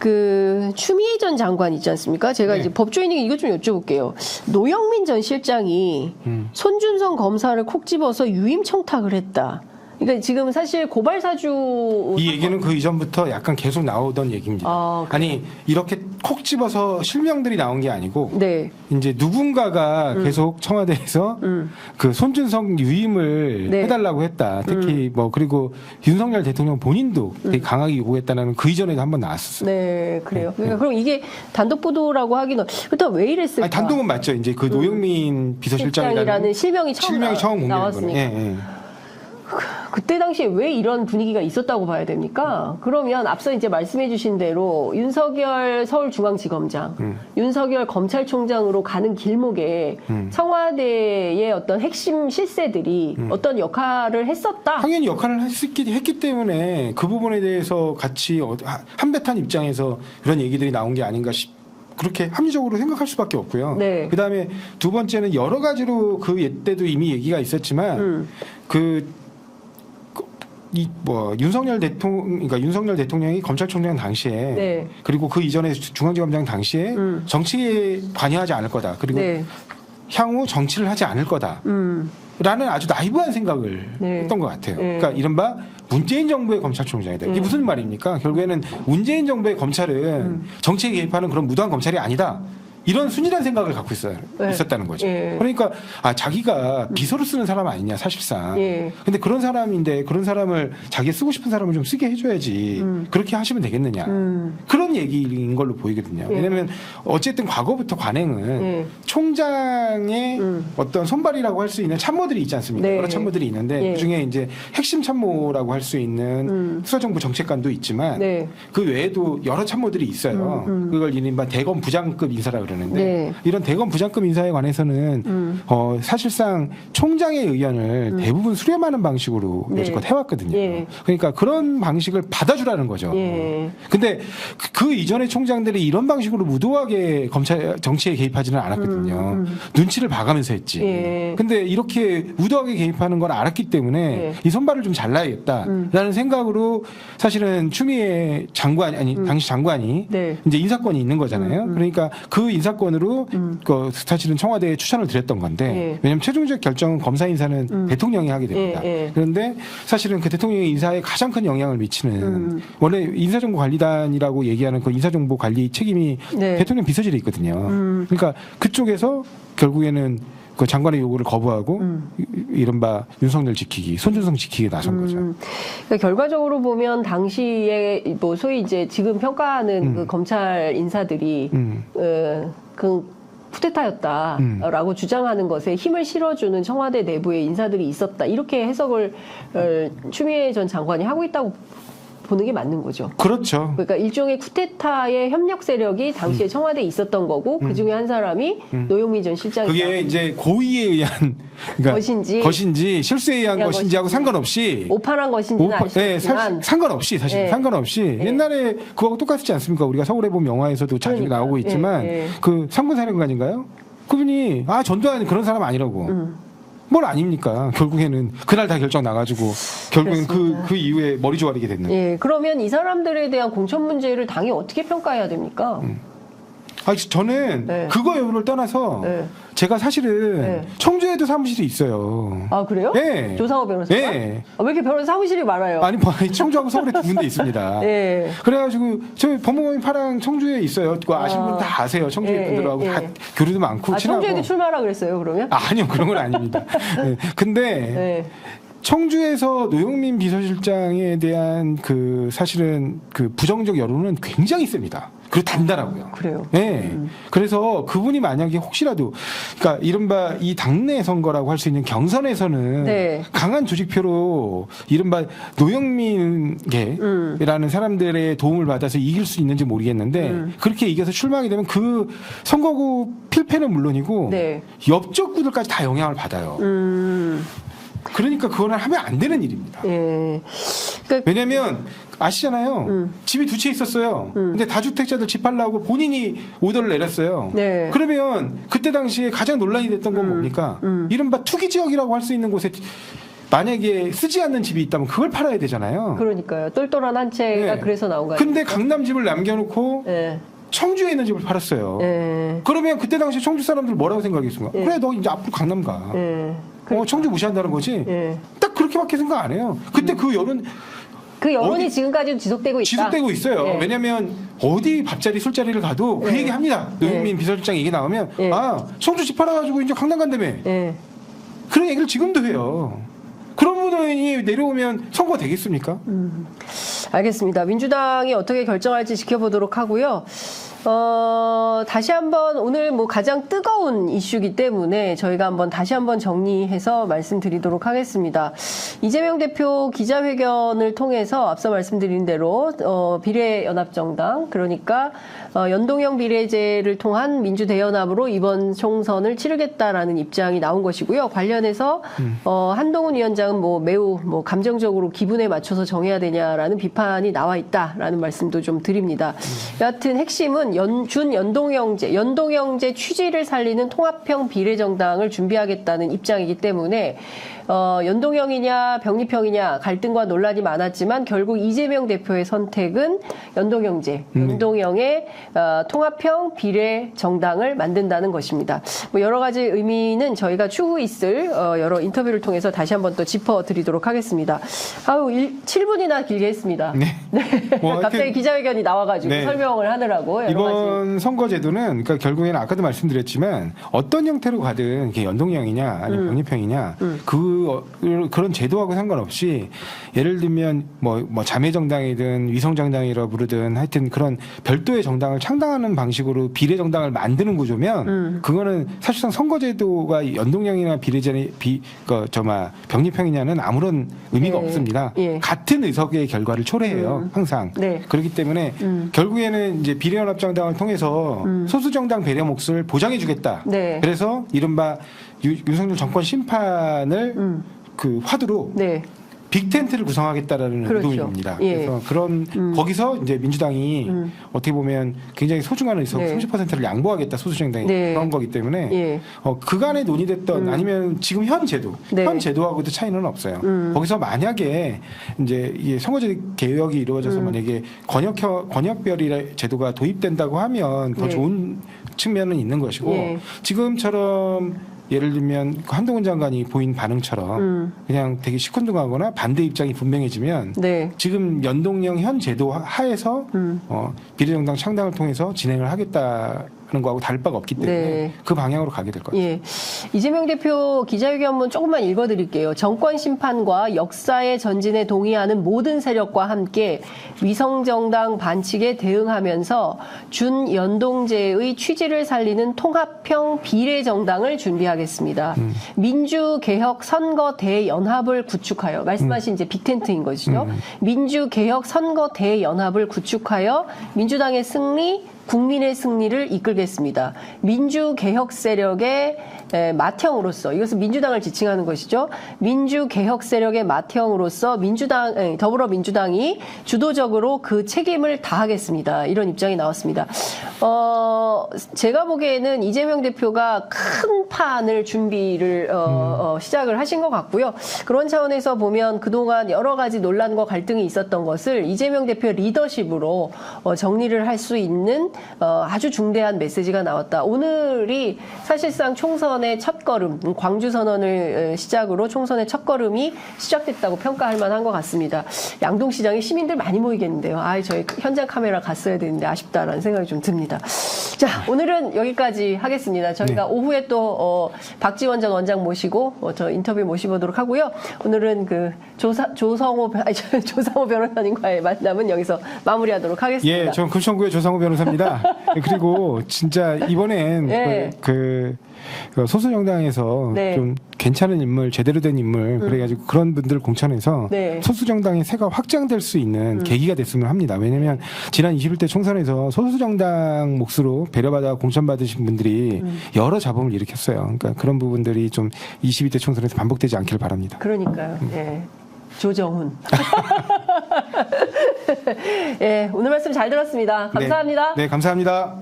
그 추미애 전 장관 있지 않습니까? 제가 네. 이제 법조인에게 이것 좀 여쭤볼게요. 노영민 전 실장이 손준성 검사를 콕 집어서 유임 청탁을 했다. 그러니까 지금 사실 고발 사주 이 얘기는 그 이전부터 약간 계속 나오던 얘기입니다. 아니 이렇게 콕 집어서 실명들이 나온 게 아니고 네. 이제 누군가가 계속 청와대에서 그 손준성 유임을 네. 해달라고 했다. 특히 뭐 그리고 윤석열 대통령 본인도 되게 강하게 요구했다는 그 이전에도 한번 나왔었어요. 네, 그래요. 그러니까 그럼 이게 단독 보도라고 하기는 일단 왜 이랬을까? 아니, 단독은 맞죠. 이제 그 노영민 비서실장이라는 실명이 처음 공개된 나왔으니까. 거는. 예, 예. 그때 당시에 왜 이런 분위기가 있었다고 봐야 됩니까? 그러면 앞서 이제 말씀해 주신 대로 윤석열 서울중앙지검장, 윤석열 검찰총장으로 가는 길목에 청와대의 어떤 핵심 실세들이 어떤 역할을 했었다? 당연히 역할을 했기 때문에 그 부분에 대해서 같이 한배탄 입장에서 그런 얘기들이 나온 게 아닌가 그렇게 합리적으로 생각할 수밖에 없고요. 네. 그다음에 두 번째는 여러 가지로 그 때도 이미 얘기가 있었지만 윤석열 대통령이 검찰총장 당시에 네. 그리고 그 이전에 중앙지검장 당시에 정치에 관여하지 않을 거다. 그리고 네. 향후 정치를 하지 않을 거다. 라는 아주 나이브한 생각을 네. 했던 것 같아요. 네. 그러니까 이른바 문재인 정부의 검찰총장이다. 이게 무슨 말입니까? 결국에는 문재인 정부의 검찰은 정치에 개입하는 그런 무도한 검찰이 아니다. 이런 순진한 생각을 갖고 있었다는 거죠. 예. 그러니까 자기가 비서로 쓰는 사람 아니냐 사실상. 예. 근데 그런 사람인데 그런 사람을 자기 쓰고 싶은 사람을 좀 쓰게 해줘야지 그렇게 하시면 되겠느냐. 그런 얘기인 걸로 보이거든요. 예. 왜냐하면 어쨌든 과거부터 관행은 예. 총장의 어떤 손발이라고 할 수 있는 참모들이 있지 않습니까? 네. 여러 참모들이 있는데 예. 그중에 이제 핵심 참모라고 할 수 있는 수사정부 정책관도 있지만 네. 그 외에도 여러 참모들이 있어요. 그걸 이른바 대검 부장급 인사라 그러는데 네. 이런 대검 부장급 인사에 관해서는 사실상 총장의 의견을 대부분 수렴하는 방식으로 네. 여지껏 해왔거든요. 예. 그러니까 그런 방식을 받아주라는 거죠. 예. 근데 그 이전의 총장들이 이런 방식으로 무도하게 검찰 정치에 개입하지는 않았거든요. 눈치를 봐가면서 했지. 예. 근데 이렇게 무도하게 개입하는 걸 알았기 때문에 예. 이 손발을 좀 잘라야겠다라는 생각으로 사실은 추미애 당시 장관이 네. 이제 인사권이 있는 거잖아요. 그러니까 그 인사권으로 그 사실은 청와대에 추천을 드렸던 건데 예. 왜냐하면 최종적 결정은 검사 인사는 대통령이 하게 됩니다. 예. 그런데 그런데 사실은 그 대통령의 인사에 가장 큰 영향을 미치는 원래 인사정보관리단이라고 얘기하는 그 인사정보관리 책임이 네. 대통령 비서실에 있거든요. 그러니까 그쪽에서 결국에는 그 장관의 요구를 거부하고 이른바 윤석열 지키기, 손준성 지키기에 나선 거죠. 그러니까 결과적으로 보면 당시에 뭐 소위 이제 지금 평가하는 그 검찰 인사들이 그 쿠데타였다라고 주장하는 것에 힘을 실어주는 청와대 내부의 인사들이 있었다 이렇게 해석을 추미애 전 장관이 하고 있다고 보는 게 맞는 거죠. 그렇죠. 그러니까 일종의 쿠데타의 협력 세력이 당시에 청와대에 있었던 거고 그 중에 한 사람이 노영민 전 실장이다. 그게 이제 고의에 의한 것인지 실수에 의한 것인지하고 상관없이 오판한 것인지는 알 수 없지만 상관없이 사실 네. 상관없이 옛날에 그거하고 똑같지 않습니까? 우리가 서울에 본 영화에서도 자주 그러니까. 나오고 있지만 그 상군사령관인가요? 그분이 전두환 그런 사람 아니라고. 뭘 아닙니까? 결국에는 그날 다 결정 나가지고 결국엔 그 이후에 머리 조아리게 됐는. 예, 그러면 이 사람들에 대한 공천 문제를 당이 어떻게 평가해야 됩니까? 저는 네. 그거 여부를 떠나서 네. 제가 사실은 네. 청주에도 사무실이 있어요. 아, 그래요? 네. 조상호 변호사가? 네. 왜 이렇게 변호사 사무실이 많아요? 아니 청주하고 서울에 두 군데 있습니다. 네. 그래가지고 저희 법무법인 파랑 청주에 있어요. 그거 아시는 분 다 아세요. 청주 분들하고 다 교류도 많고 친하고. 청주에도 출마하라 그랬어요, 그러면? 아니요, 그런 건 아닙니다. 네. 근데 청주에서 노영민 비서실장에 대한 그 사실은 그 부정적 여론은 굉장히 셉니다. 그리고 단단하고요. 그래요. 네. 그래서 그분이 만약에 혹시라도 그러니까 이른바 이 당내 선거라고 할 수 있는 경선에서는 강한 조직표로 이른바 노영민계라는 사람들의 도움을 받아서 이길 수 있는지 모르겠는데 그렇게 이겨서 출마하게 되면 그 선거구 필패는 물론이고 옆적구들까지 다 영향을 받아요. 그러니까 그거는 하면 안 되는 일입니다. 그러니까 왜냐하면 아시잖아요. 집이 두 채 있었어요. 근데 다주택자들 집 팔라고 본인이 오더를 내렸어요. 그러면 그때 당시에 가장 논란이 됐던 건 뭡니까? 이른바 투기 지역이라고 할 수 있는 곳에 만약에 쓰지 않는 집이 있다면 그걸 팔아야 되잖아요. 그러니까요. 똘똘한 한 채가 네. 그래서 나온 거예요. 근데 강남 집을 남겨놓고 네. 청주에 있는 집을 팔았어요. 네. 그러면 그때 당시 청주 사람들 뭐라고 생각했습니까? 네. 그래 너 이제 앞으로 강남 가. 청주 무시한다는 거지. 딱 그렇게밖에 생각 안 해요. 그때 그 여론 그 여론이 지금까지도 지속되고 있다. 지속되고 있어요. 네. 왜냐하면 어디 밥자리 술자리를 가도 그 얘기 합니다. 노영민 비서실장 얘기 나오면 청주 집 팔아가지고 이제 강남 간다며. 그런 얘기를 지금도 해요. 그런 분이 내려오면 선거 되겠습니까? 알겠습니다. 민주당이 어떻게 결정할지 지켜보도록 하고요. 다시 한번 오늘 뭐 가장 뜨거운 이슈이기 때문에 저희가 한번 다시 한번 정리해서 말씀드리도록 하겠습니다. 이재명 대표 기자회견을 통해서 앞서 말씀드린 대로 비례연합정당 그러니까 연동형 비례제를 통한 민주대연합으로 이번 총선을 치르겠다라는 입장이 나온 것이고요. 관련해서 한동훈 위원장은 뭐 매우 뭐 감정적으로 기분에 맞춰서 정해야 되냐라는 비판이 나와 있다라는 말씀도 좀 드립니다. 여하튼 핵심은 연동형제 취지를 살리는 통합형 비례정당을 준비하겠다는 입장이기 때문에 연동형이냐 병립형이냐 갈등과 논란이 많았지만 결국 이재명 대표의 선택은 연동형의 통합형 비례정당을 만든다는 것입니다. 뭐 여러 가지 의미는 저희가 추후 있을 여러 인터뷰를 통해서 다시 한번 또 짚어드리도록 하겠습니다. 7분이나 길게 했습니다. 네. 뭐 갑자기 기자회견이 나와가지고 설명을 하느라고 여러 이번 가지. 선거제도는 그러니까 결국에는 아까도 말씀드렸지만 어떤 형태로 가든 이게 연동형이냐 아니면 병립형이냐 그런 제도하고 상관없이 예를 들면 뭐 자매 정당이든 위성 정당이라 부르든 하여튼 그런 별도의 정당을 창당하는 방식으로 비례 정당을 만드는 구조면 그거는 사실상 선거제도가 연동형이나 병립형이냐는 아무런 의미가 없습니다. 같은 의석의 결과를 초래해요. 항상. 그렇기 때문에 결국에는 이제 비례연합정당을 통해서 소수정당 배려 몫을 보장해주겠다. 그래서 이른바 윤석열 정권 심판을 그 화두로 빅텐트를 구성하겠다라는 의도입니다. 그래서 거기서 이제 민주당이 어떻게 보면 굉장히 소중한 의석 30%를 양보하겠다 소수정당이 그런 거기 때문에 그간에 논의됐던 아니면 지금 현 제도하고도 차이는 없어요. 거기서 만약에 이제 이 선거제 개혁이 이루어져서 만약에 권역별 제도가 도입된다고 하면 더 좋은 측면은 있는 것이고 지금처럼 예를 들면 한동훈 장관이 보인 반응처럼 그냥 되게 시큰둥하거나 반대 입장이 분명해지면 지금 연동형 현 제도 하에서 비례정당 창당을 통해서 진행을 하겠다는 거하고 다를 바가 없기 때문에 그 방향으로 가게 될 것 같습니다. 이재명 대표 기자회견문 조금만 읽어드릴게요. 정권 심판과 역사의 전진에 동의하는 모든 세력과 함께 위성정당 반칙에 대응하면서 준연동제의 취지를 살리는 통합형 비례정당을 준비하겠습니다. 민주개혁 선거 대연합을 구축하여 말씀하신 이제 빅텐트인 것이죠. 민주개혁 선거 대연합을 구축하여 민주당의 승리 국민의 승리를 이끌겠습니다. 민주개혁 세력의 맏형으로서 이것은 민주당을 지칭하는 것이죠. 민주개혁 세력의 맏형으로서 더불어민주당이 주도적으로 그 책임을 다하겠습니다. 이런 입장이 나왔습니다. 제가 보기에는 이재명 대표가 큰 판을 준비를 시작을 하신 것 같고요. 그런 차원에서 보면 그동안 여러 가지 논란과 갈등이 있었던 것을 이재명 대표 리더십으로 정리를 할 수 있는 아주 중대한 메시지가 나왔다. 오늘이 사실상 총선의 첫걸음, 광주 선언을 시작으로 총선의 첫걸음이 시작됐다고 평가할 만한 것 같습니다. 양동시장에 시민들 많이 모이겠는데요. 저희 현장 카메라 갔어야 되는데 아쉽다라는 생각이 좀 듭니다. 자, 오늘은 여기까지 하겠습니다. 저희가 오후에 또 박지원 전 원장 모시고 저 인터뷰 모시보도록 하고요. 오늘은 그 조상호 변호사님과의 만남은 여기서 마무리하도록 하겠습니다. 저는 금천구의 조상호 변호사입니다. 그리고 진짜 이번엔 그 소수정당에서 좀 괜찮은 인물, 제대로 된 인물 그래가지고 그런 분들 공천해서 소수정당의 세가 확장될 수 있는 계기가 됐으면 합니다. 왜냐하면 지난 21대 총선에서 소수정당 몫으로 배려받아 공천받으신 분들이 여러 잡음을 일으켰어요. 그러니까 그런 부분들이 좀 22대 총선에서 반복되지 않기를 바랍니다. 그러니까요. 조정훈. 오늘 말씀 잘 들었습니다. 감사합니다. 네, 감사합니다.